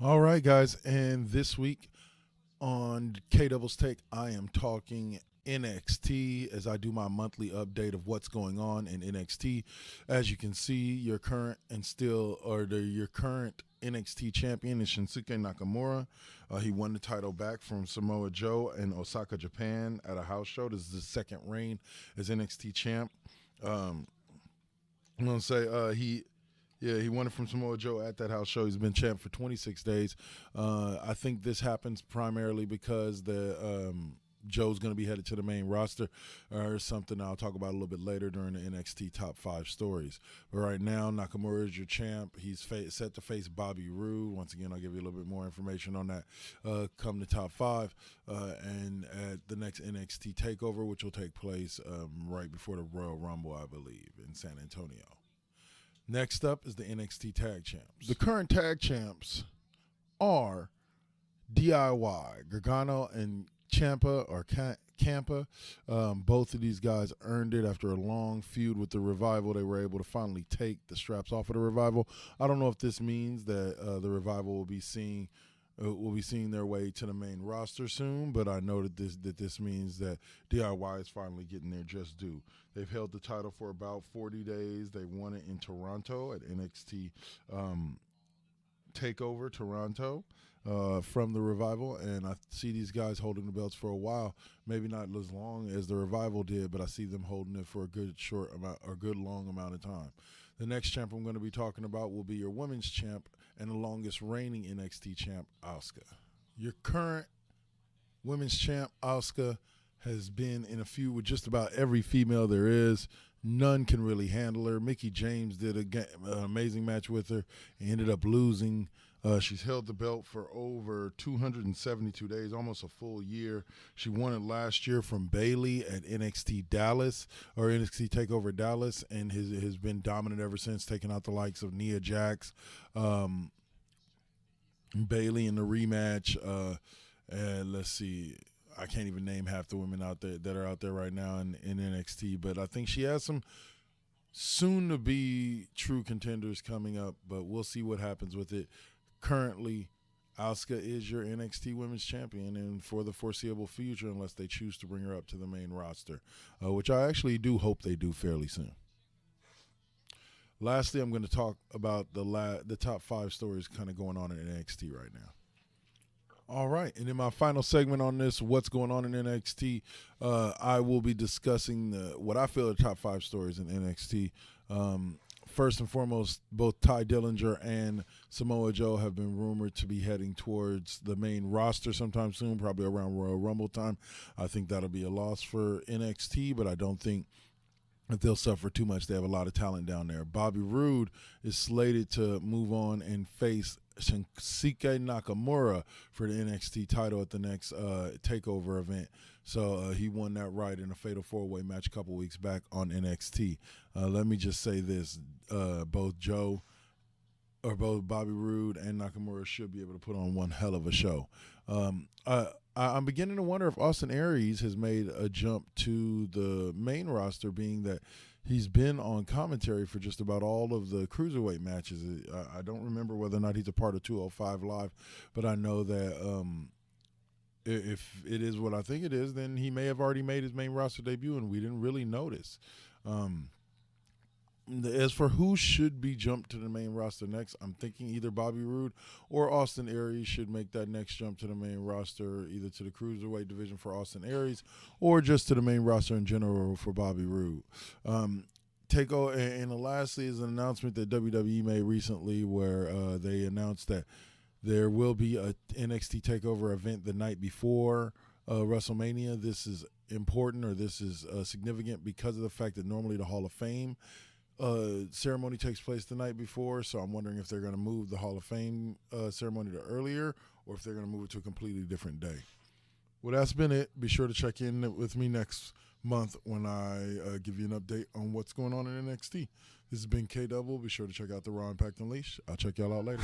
All right, guys, and this week on K Double's Take, I am talking NXT as I do my monthly update of what's going on in NXT. As you can see, your current NXT champion is Shinsuke Nakamura. He won the title back from Samoa Joe in Osaka, Japan, at a house show. This is his second reign as NXT champ. Um, I'm gonna say he won it from Samoa Joe at that house show. He's been champ for 26 days. I think this happens primarily because Joe's going to be headed to the main roster, or something I'll talk about a little bit later during the NXT Top 5 stories. But right now, Nakamura is your champ. He's set to face Bobby Roode. Once again, I'll give you a little bit more information on that come to Top 5 and at the next NXT TakeOver, which will take place right before the Royal Rumble, I believe, in San Antonio. Next up is the NXT Tag Champs. The current Tag Champs are DIY, Gargano and Ciampa or Ciampa. Both of these guys earned it after a long feud with the Revival. They were able to finally take the straps off of the Revival. I don't know if this means that the Revival will be seeing their way to the main roster soon, but I know that this means that DIY is finally getting their just due. They've held the title for about 40 days. They won it in Toronto at NXT TakeOver Toronto from the Revival, and I see these guys holding the belts for a while. Maybe not as long as the Revival did, but I see them holding it for a good long amount of time. The next champ I'm going to be talking about will be your women's champ and the longest reigning NXT champ, Asuka. Your current women's champ, Asuka, has been in a feud with just about every female there is. None can really handle her. Mickie James did an amazing match with her and ended up losing. She's held the belt for over 272 days, almost a full year. She won it last year from Bayley at NXT Dallas, or NXT TakeOver Dallas, and has been dominant ever since, taking out the likes of Nia Jax, Bayley in the rematch. And let's see, I can't even name half the women out there that are out there right now in NXT, but I think she has some soon-to-be true contenders coming up, but we'll see what happens with it. Currently, Asuka is your NXT Women's Champion, and for the foreseeable future, unless they choose to bring her up to the main roster, which I actually do hope they do fairly soon. Lastly, I'm going to talk about the top 5 stories kind of going on in NXT right now. All right, and in my final segment on this, what's going on in NXT, I will be discussing what I feel are the top 5 stories in NXT. First and foremost, both Ty Dillinger and Samoa Joe have been rumored to be heading towards the main roster sometime soon, probably around Royal Rumble time. I think that'll be a loss for NXT, but I don't think that they'll suffer too much. They have a lot of talent down there. Bobby Roode is slated to move on and face Shinsuke Nakamura for the NXT title at the next TakeOver event. So he won that right in a fatal 4-way match a couple weeks back on NXT. Let me just say this: both Bobby Roode and Nakamura should be able to put on one hell of a show. I'm beginning to wonder if Austin Aries has made a jump to the main roster, being that he's been on commentary for just about all of the cruiserweight matches. I don't remember whether or not he's a part of 205 Live, but I know that if it is what I think it is, then he may have already made his main roster debut and we didn't really notice. As for who should be jumped to the main roster next, I'm thinking either Bobby Roode or Austin Aries should make that next jump to the main roster, either to the Cruiserweight division for Austin Aries or just to the main roster in general for Bobby Roode. And lastly is an announcement that WWE made recently where they announced that there will be a NXT TakeOver event the night before WrestleMania. This is important, or this is significant because of the fact that normally the Hall of Fame ceremony takes place the night before, so I'm wondering if they're going to move the Hall of Fame ceremony to earlier, or if they're going to move it to a completely different day. Well, that's been it. Be sure to check in with me next month when I give you an update on what's going on in NXT. This has been K Double. Be sure to check out the Raw Impact Unleashed. I'll check y'all out later.